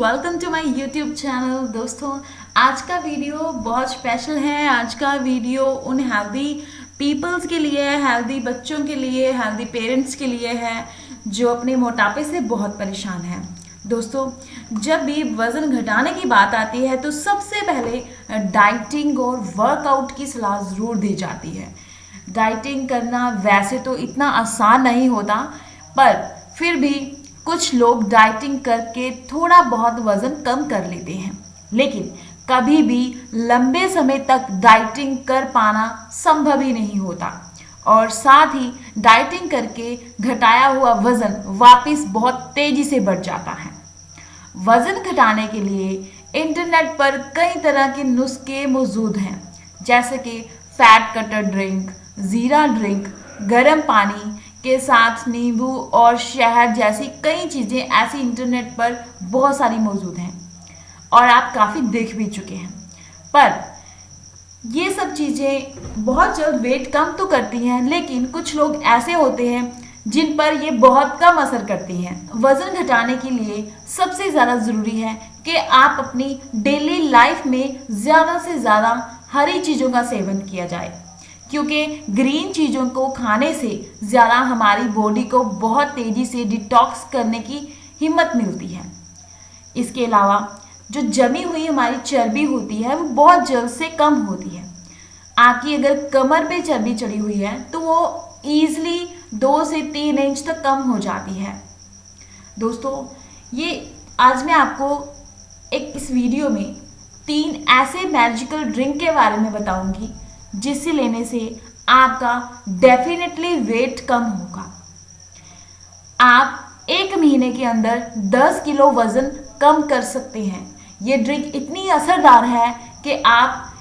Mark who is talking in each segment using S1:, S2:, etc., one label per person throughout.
S1: Welcome to my YouTube channel. दोस्तों, आज का वीडियो बहुत स्पेशल है। आज का वीडियो उन हेल्दी पीपल्स के लिए, हेल्दी बच्चों के लिए, हेल्दी पेरेंट्स के लिए है जो अपने मोटापे से बहुत परेशान हैं। दोस्तों, जब भी वज़न घटाने की बात आती है तो सबसे पहले डाइटिंग और वर्कआउट की सलाह ज़रूर दी जाती है। डाइटिंग करना वैसे तो इतना आसान नहीं होता, पर फिर भी कुछ लोग डाइटिंग करके थोड़ा बहुत वज़न कम कर लेते हैं, लेकिन कभी भी लंबे समय तक डाइटिंग कर पाना संभव ही नहीं होता। और साथ ही डाइटिंग करके घटाया हुआ वज़न वापस बहुत तेज़ी से बढ़ जाता है। वज़न घटाने के लिए इंटरनेट पर कई तरह के नुस्खे मौजूद हैं, जैसे कि फैट कटर ड्रिंक, ज़ीरा ड्रिंक, गर्म पानी के साथ नींबू और शहद जैसी कई चीज़ें ऐसी इंटरनेट पर बहुत सारी मौजूद हैं और आप काफ़ी देख भी चुके हैं। पर ये सब चीज़ें बहुत जल्द वेट कम तो करती हैं, लेकिन कुछ लोग ऐसे होते हैं जिन पर ये बहुत कम असर करती हैं। वज़न घटाने के लिए सबसे ज़्यादा ज़रूरी है कि आप अपनी डेली लाइफ में ज़्यादा से ज़्यादा हरी चीज़ों का सेवन किया जाए, क्योंकि ग्रीन चीज़ों को खाने से ज़्यादा हमारी बॉडी को बहुत तेज़ी से डिटॉक्स करने की हिम्मत मिलती है। इसके अलावा जो जमी हुई हमारी चर्बी होती है वो बहुत जल्द से कम होती है। आपकी अगर कमर पे चर्बी चढ़ी हुई है तो वो ईज़िली 2 से 3 इंच तक कम हो जाती है। दोस्तों, ये आज मैं आपको इस वीडियो में 3 ऐसे मैजिकल ड्रिंक के बारे में बताऊंगी जिसे लेने से आपका डेफिनेटली वेट कम होगा। आप 1 महीने के अंदर 10 किलो वज़न कम कर सकते हैं। ये ड्रिंक इतनी असरदार है कि आप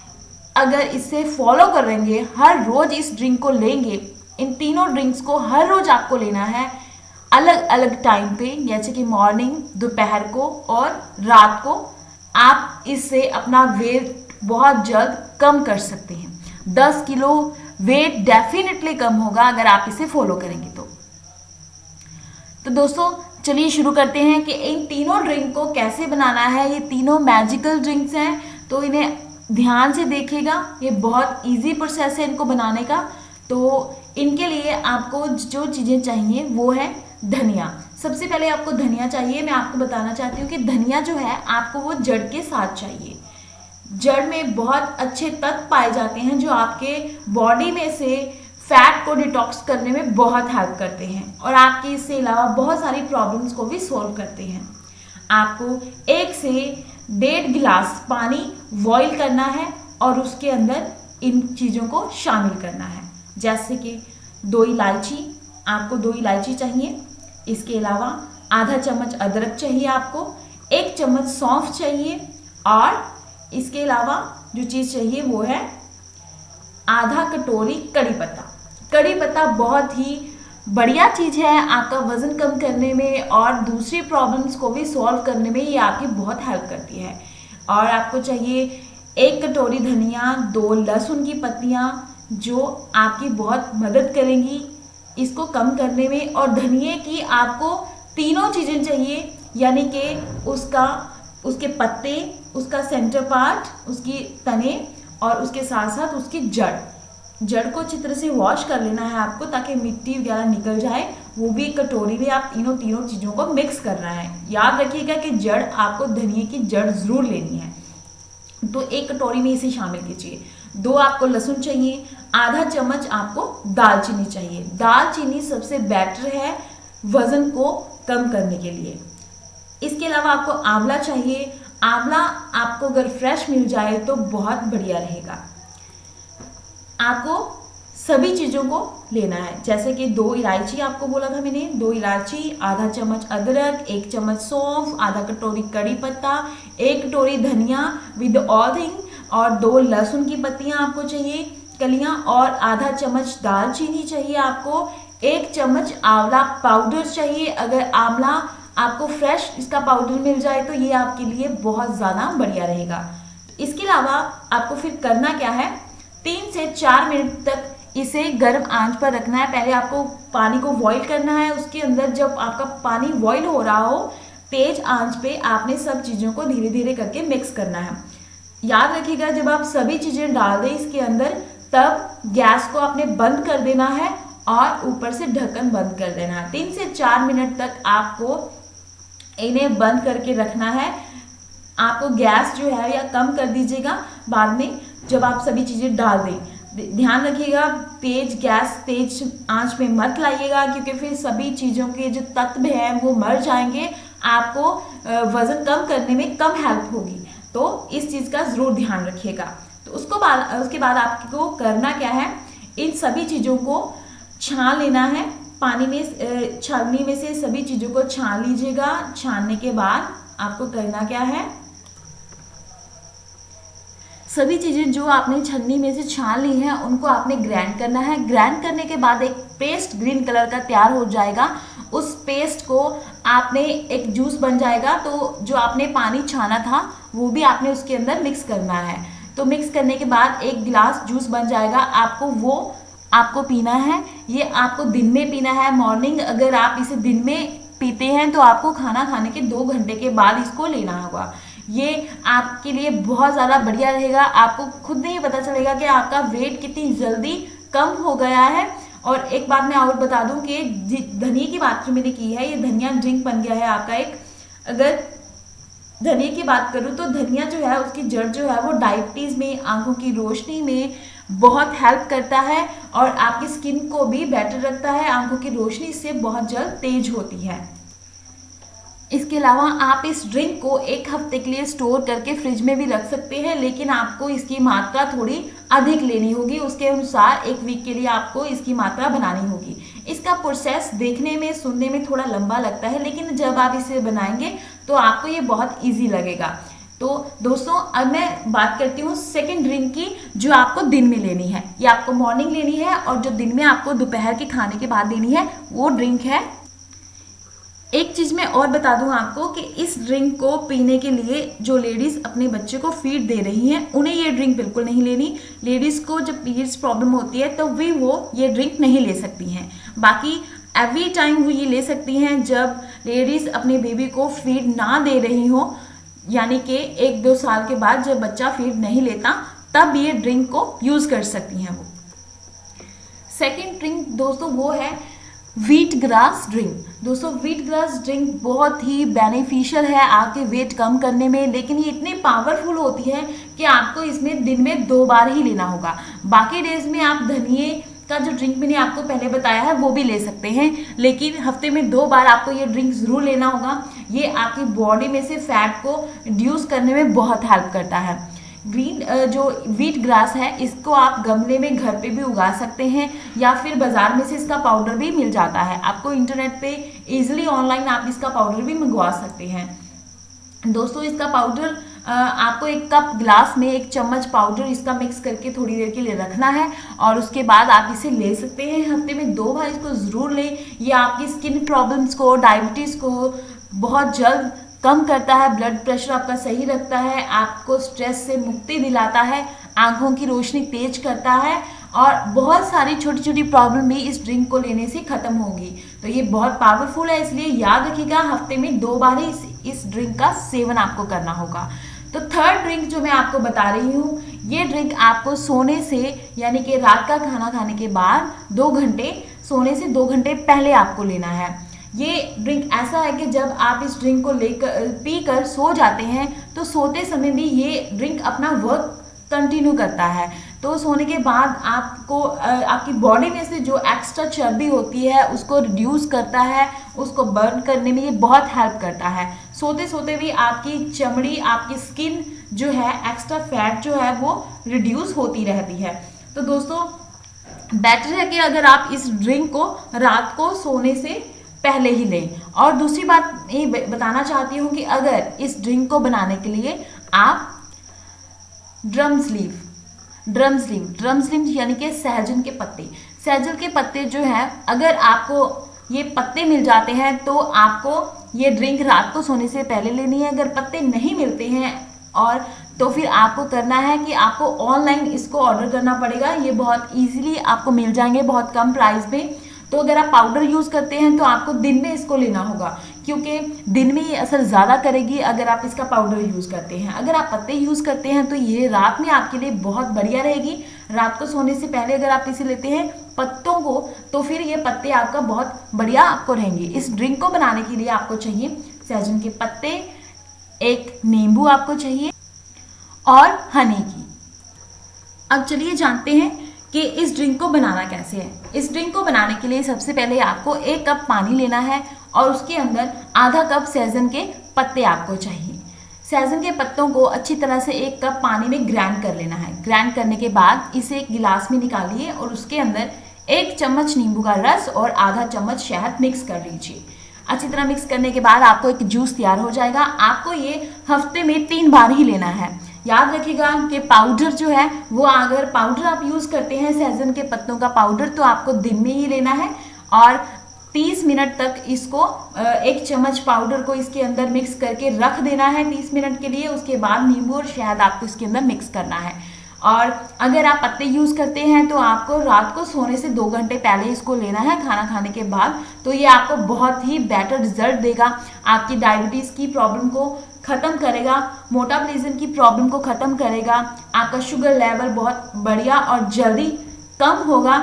S1: अगर इसे फॉलो करेंगे, हर रोज़ इस ड्रिंक को लेंगे, इन तीनों ड्रिंक्स को हर रोज़ आपको लेना है अलग अलग टाइम पे, जैसे कि मॉर्निंग, दोपहर को और रात को। आप इससे अपना वेट बहुत जल्द कम कर सकते हैं। 10 किलो वेट डेफिनेटली कम होगा अगर आप इसे फॉलो करेंगे तो दोस्तों, चलिए शुरू करते हैं कि इन तीनों ड्रिंक को कैसे बनाना है। ये तीनों मैजिकल ड्रिंक्स हैं, तो इन्हें ध्यान से देखिएगा। ये बहुत इजी प्रोसेस है इनको बनाने का। तो इनके लिए आपको जो चीज़ें चाहिए वो है धनिया। सबसे पहले आपको धनिया चाहिए। मैं आपको बताना चाहती हूँ कि धनिया जो है आपको वो जड़ के साथ चाहिए। जड़ में बहुत अच्छे तत्व पाए जाते हैं जो आपके बॉडी में से फैट को डिटॉक्स करने में बहुत हेल्प करते हैं और आपके इससे अलावा बहुत सारी प्रॉब्लम्स को भी सॉल्व करते हैं। आपको 1 से 1.5 गिलास पानी बॉईल करना है और उसके अंदर इन चीज़ों को शामिल करना है, जैसे कि 2 इलायची, आपको 2 इलायची चाहिए। इसके अलावा आधा चम्मच अदरक चाहिए, आपको 1 चम्मच सौंफ चाहिए और इसके अलावा जो चीज़ चाहिए वो है आधा कटोरी कड़ी पत्ता। कड़ी पत्ता बहुत ही बढ़िया चीज़ है आपका वज़न कम करने में और दूसरी प्रॉब्लम्स को भी सॉल्व करने में ये आपकी बहुत हेल्प करती है। और आपको चाहिए 1 कटोरी धनिया, 2 लहसुन की पत्तियाँ जो आपकी बहुत मदद करेंगी इसको कम करने में। और धनिए की आपको तीनों चीज़ें चाहिए, यानी कि उसके पत्ते, उसका सेंटर पार्ट, उसकी तने और उसके साथ साथ उसकी जड़ को अच्छी तरह से वॉश कर लेना है आपको, ताकि मिट्टी वगैरह निकल जाए। वो भी एक कटोरी में आप तीनों चीज़ों को मिक्स करना है। याद रखिएगा कि जड़ आपको धनिए की जड़ ज़रूर लेनी है। तो 1 कटोरी में इसे शामिल कीजिए। 2 आपको लहसुन चाहिए, आधा चम्मच आपको दालचीनी चाहिए। दालचीनी सबसे बेटर है वज़न को कम करने के लिए। इसके अलावा आपको आंवला चाहिए। आंवला आपको अगर फ्रेश मिल जाए तो बहुत बढ़िया रहेगा। आपको सभी चीज़ों को लेना है, जैसे कि 2 इलायची आपको बोला था मैंने, 2 इलायची, आधा चम्मच अदरक, 1 चम्मच सौंफ, आधा कटोरी कड़ी पत्ता, 1 कटोरी धनिया विद ऑल थिंग और 2 लहसुन की पत्तियां आपको चाहिए, कलियां, और आधा चम्मच दालचीनी चाहिए आपको। 1 चम्मच आंवला पाउडर चाहिए। अगर आंवला आपको फ्रेश इसका पाउडर मिल जाए तो ये आपके लिए बहुत ज़्यादा बढ़िया रहेगा। इसके अलावा आपको फिर करना क्या है, 3 से 4 मिनट तक इसे गर्म आंच पर रखना है। पहले आपको पानी को बॉईल करना है। उसके अंदर जब आपका पानी बॉईल हो रहा हो तेज आंच पे आपने सब चीज़ों को धीरे धीरे करके मिक्स करना है। याद रखिएगा जब आप सभी चीज़ें डाल दें इसके अंदर, तब गैस को आपने बंद कर देना है और ऊपर से ढक्कन बंद कर देना है। 3 से 4 मिनट तक आपको इन्हें बंद करके रखना है। आपको गैस जो है या कम कर दीजिएगा बाद में जब आप सभी चीज़ें डाल दें। ध्यान रखिएगा तेज आंच में मत लाइएगा, क्योंकि फिर सभी चीज़ों के जो तत्व हैं वो मर जाएंगे, आपको वज़न कम करने में कम हेल्प होगी। तो इस चीज़ का ज़रूर ध्यान रखिएगा। तो उसके बाद आपको करना क्या है, इन सभी चीज़ों को छान लेना है पानी में। छाननी में से सभी चीज़ों को छान लीजिएगा। छानने के बाद आपको करना क्या है, सभी चीज़ें जो आपने छन्नी में से छान ली हैं उनको आपने ग्राइंड करना है। ग्राइंड करने के बाद एक पेस्ट ग्रीन कलर का तैयार हो जाएगा। उस पेस्ट को आपने एक जूस बन जाएगा, तो जो आपने पानी छाना था वो भी आपने उसके अंदर मिक्स करना है। तो मिक्स करने के बाद एक गिलास जूस बन जाएगा। आपको पीना है। ये आपको दिन में पीना है। मॉर्निंग अगर आप इसे दिन में पीते हैं तो आपको खाना खाने के 2 घंटे के बाद इसको लेना होगा। ये आपके लिए बहुत ज़्यादा बढ़िया रहेगा। आपको खुद नहीं पता चलेगा कि आपका वेट कितनी जल्दी कम हो गया है। और एक बात मैं और बता दूं कि धनिया की बात जो मैंने की है, ये धनिया ड्रिंक बन गया है आपका एक। अगर धनिया की बात करूं तो धनिया जो है उसकी जड़ जो है वो डायबिटीज़ में, आंखों की रोशनी में बहुत हेल्प करता है और आपकी स्किन को भी बेटर रखता है। आंखों की रोशनी इससे बहुत जल्द तेज होती है। इसके अलावा आप इस ड्रिंक को 1 हफ्ते के लिए स्टोर करके फ्रिज में भी रख सकते हैं, लेकिन आपको इसकी मात्रा थोड़ी अधिक लेनी होगी। उसके अनुसार 1 वीक के लिए आपको इसकी मात्रा बनानी होगी। इसका प्रोसेस देखने में, सुनने में थोड़ा लंबा लगता है, लेकिन जब आप इसे बनाएंगे तो आपको ये बहुत ईजी लगेगा। तो दोस्तों अब मैं बात करती हूँ सेकेंड ड्रिंक की, जो आपको दिन में लेनी है। ये आपको मॉर्निंग लेनी है और जो दिन में आपको दोपहर के खाने के बाद लेनी है वो ड्रिंक है। एक चीज़ मैं और बता दूं आपको कि इस ड्रिंक को पीने के लिए जो लेडीज़ अपने बच्चे को फीड दे रही हैं उन्हें ये ड्रिंक बिल्कुल नहीं लेनी। लेडीज़ को जब पीरियड्स प्रॉब्लम होती है तो भी वो ये ड्रिंक नहीं ले सकती हैं। बाकी एवरी टाइम वो ये ले सकती हैं जब लेडीज़ अपने बेबी को फीड ना दे रही हो, यानी कि 1-2 साल के बाद जब बच्चा फीड नहीं लेता तब ये ड्रिंक को यूज़ कर सकती हैं वो। सेकेंड ड्रिंक दोस्तों वो है व्हीट ग्रास ड्रिंक। दोस्तों व्हीट ग्रास ड्रिंक बहुत ही बेनिफिशियल है आपके वेट कम करने में, लेकिन ये इतनी पावरफुल होती है कि आपको इसमें दिन में 2 बार ही लेना होगा। बाकी डेज में आप धनिए का जो ड्रिंक मैंने आपको पहले बताया है वो भी ले सकते हैं, लेकिन हफ्ते में 2 बार आपको ये ड्रिंक ज़रूर लेना होगा। ये आपकी बॉडी में से फैट को रिड्यूस करने में बहुत हेल्प करता है। जो व्हीट ग्रास है इसको आप गमले में घर पे भी उगा सकते हैं, या फिर बाजार में से इसका पाउडर भी मिल जाता है आपको। इंटरनेट पे इजीली ऑनलाइन आप इसका पाउडर भी मंगवा सकते हैं। दोस्तों इसका पाउडर आपको 1 कप ग्लास में 1 चम्मच पाउडर इसका मिक्स करके थोड़ी देर के लिए रखना है और उसके बाद आप इसे ले सकते हैं। हफ्ते में 2 बार इसको ज़रूर लें। ये आपकी स्किन प्रॉब्लम्स को, डायबिटीज़ को बहुत जल्द कम करता है, ब्लड प्रेशर आपका सही रखता है, आपको स्ट्रेस से मुक्ति दिलाता है, आंखों की रोशनी तेज करता है और बहुत सारी छोटी छोटी प्रॉब्लम भी इस ड्रिंक को लेने से ख़त्म होगी। तो ये बहुत पावरफुल है, इसलिए याद रखिएगा हफ्ते में 2 बार ही इस ड्रिंक का सेवन आपको करना होगा। तो थर्ड ड्रिंक जो मैं आपको बता रही हूँ, ये ड्रिंक आपको सोने से, यानी कि रात का खाना खाने के बाद 2 घंटे, सोने से 2 घंटे पहले आपको लेना है। ये ड्रिंक ऐसा है कि जब आप इस ड्रिंक को पीकर सो जाते हैं तो सोते समय भी ये ड्रिंक अपना वर्क कंटिन्यू करता है। तो सोने के बाद आपको आपकी बॉडी में से जो एक्स्ट्रा चर्बी होती है उसको रिड्यूस करता है, उसको बर्न करने में ये बहुत हेल्प करता है। सोते सोते भी आपकी चमड़ी, आपकी स्किन जो है, एक्स्ट्रा फैट जो है वो रिड्यूस होती रहती है। तो दोस्तों बेटर है कि अगर आप इस ड्रिंक को रात को सोने से पहले ही लें। और दूसरी बात ये बताना चाहती हूँ कि अगर इस ड्रिंक को बनाने के लिए आप ड्रम स्लीव यानी कि सहजन के पत्ते जो है, अगर आपको ये पत्ते मिल जाते हैं तो आपको ये ड्रिंक रात को सोने से पहले लेनी है। अगर पत्ते नहीं मिलते हैं और तो फिर आपको करना है कि आपको ऑनलाइन इसको ऑर्डर करना पड़ेगा। ये बहुत ईजिली आपको मिल जाएंगे बहुत कम प्राइस में। तो अगर आप पाउडर यूज़ करते हैं तो आपको दिन में इसको लेना होगा, क्योंकि दिन में ये असर ज़्यादा करेगी अगर आप इसका पाउडर यूज़ करते हैं। अगर आप पत्ते यूज़ करते हैं तो ये रात में आपके लिए बहुत बढ़िया रहेगी। रात को सोने से पहले अगर आप इसे लेते हैं पत्तों को, तो फिर ये पत्ते आपका बहुत बढ़िया आपको रहेंगे। इस ड्रिंक को बनाने के लिए आपको चाहिए सहजन के पत्ते, एक नींबू आपको चाहिए और हनी की। अब चलिए जानते हैं कि इस ड्रिंक को बनाना कैसे है। इस ड्रिंक को बनाने के लिए सबसे पहले आपको 1 कप पानी लेना है और उसके अंदर आधा कप सहजन के पत्ते आपको चाहिए। सहजन के पत्तों को अच्छी तरह से 1 कप पानी में ग्राइंड कर लेना है। ग्राइंड करने के बाद इसे एक गिलास में निकालिए और उसके अंदर 1 चम्मच नींबू का रस और आधा चम्मच शहद मिक्स कर लीजिए। अच्छी तरह मिक्स करने के बाद आपको एक जूस तैयार हो जाएगा। आपको ये हफ्ते में 3 बार ही लेना है। याद रखिएगा कि पाउडर जो है वो, अगर पाउडर आप यूज़ करते हैं सहजन के पत्तों का पाउडर, तो आपको दिन में ही लेना है और 30 मिनट तक इसको 1 चम्मच पाउडर को इसके अंदर मिक्स करके रख देना है 30 मिनट के लिए। उसके बाद नींबू और शहद आपको इसके अंदर मिक्स करना है। और अगर आप पत्ते यूज़ करते हैं तो आपको रात को सोने से 2 घंटे पहले इसको लेना है खाना खाने के बाद। तो ये आपको बहुत ही बेटर रिजल्ट देगा। आपकी डायबिटीज़ की प्रॉब्लम को ख़त्म करेगा, मोटापलिज्म की प्रॉब्लम को ख़त्म करेगा, आपका शुगर लेवल बहुत बढ़िया और जल्दी कम होगा,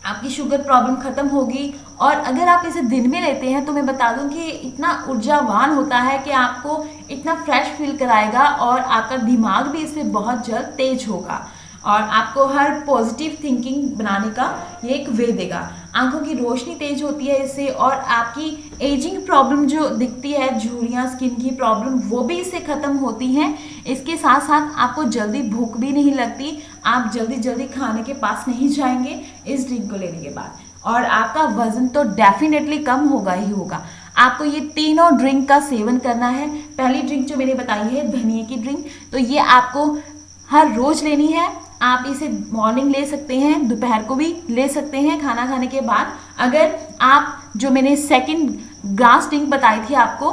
S1: आपकी शुगर प्रॉब्लम ख़त्म होगी। और अगर आप इसे दिन में लेते हैं तो मैं बता दूं कि इतना ऊर्जावान होता है कि आपको इतना फ्रेश फील कराएगा और आपका दिमाग भी इससे बहुत जल्द तेज होगा और आपको हर पॉजिटिव थिंकिंग बनाने का ये एक वे देगा। आंखों की रोशनी तेज होती है इससे और आपकी एजिंग प्रॉब्लम जो दिखती है, झुर्रियाँ, स्किन की प्रॉब्लम, वो भी इससे ख़त्म होती हैं। इसके साथ साथ आपको जल्दी भूख भी नहीं लगती, आप जल्दी जल्दी खाने के पास नहीं जाएंगे इस ड्रिंक को लेने के बाद, और आपका वजन तो डेफिनेटली कम होगा ही होगा। आपको ये तीनों ड्रिंक का सेवन करना है। पहली ड्रिंक जो मैंने बताई है धनिए की ड्रिंक, तो ये आपको हर रोज़ लेनी है। आप इसे मॉर्निंग ले सकते हैं, दोपहर को भी ले सकते हैं खाना खाने के बाद। अगर आप जो मैंने सेकंड ग्लास ड्रिंक बताई थी आपको,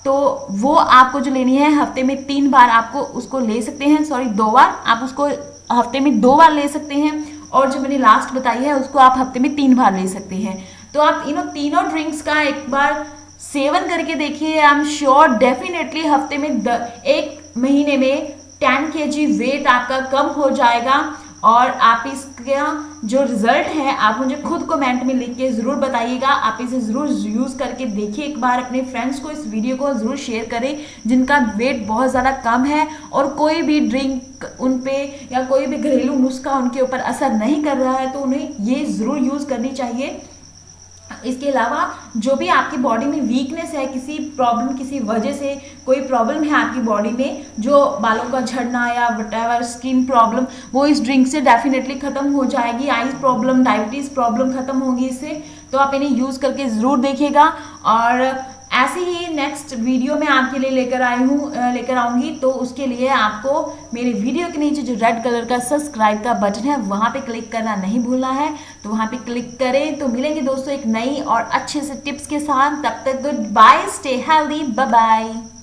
S1: तो वो आपको जो लेनी है हफ्ते में 3 बार आपको उसको ले सकते हैं, 2 बार आप उसको हफ्ते में 2 बार ले सकते हैं। और जो मैंने लास्ट बताई है उसको आप हफ्ते में 3 बार ले सकते हैं। तो आप इन तीनों ड्रिंक्स का एक बार सेवन करके देखिए। आई एम श्योर डेफिनेटली हफ्ते में 1 महीने में 10 kg वेट आपका कम हो जाएगा। और आप इसका जो रिजल्ट है आप मुझे खुद कमेंट में लिख के ज़रूर बताइएगा। आप इसे ज़रूर यूज़ करके देखिए एक बार। अपने फ्रेंड्स को इस वीडियो को ज़रूर शेयर करें जिनका वेट बहुत ज़्यादा कम है और कोई भी ड्रिंक उन पे या कोई भी घरेलू नुस्खा उनके ऊपर असर नहीं कर रहा है, तो उन्हें ये ज़रूर यूज़ करनी चाहिए। इसके अलावा जो भी आपकी बॉडी में वीकनेस है, किसी प्रॉब्लम, किसी वजह से कोई प्रॉब्लम है आपकी बॉडी में, जो बालों का झड़ना या वटेवर स्किन प्रॉब्लम, वो इस ड्रिंक से डेफिनेटली ख़त्म हो जाएगी। आइज प्रॉब्लम, डायबिटीज़ प्रॉब्लम ख़त्म होगी इससे। तो आप इन्हें यूज़ करके ज़रूर देखिएगा। और ऐसे ही नेक्स्ट वीडियो में आपके लिए लेकर आऊँगी। तो उसके लिए आपको मेरे वीडियो के नीचे जो रेड कलर का सब्सक्राइब का बटन है वहाँ पे क्लिक करना नहीं भूलना है। तो वहाँ पे क्लिक करें। तो मिलेंगे दोस्तों एक नई और अच्छे से टिप्स के साथ। तब तक goodbye, stay healthy, bye bye.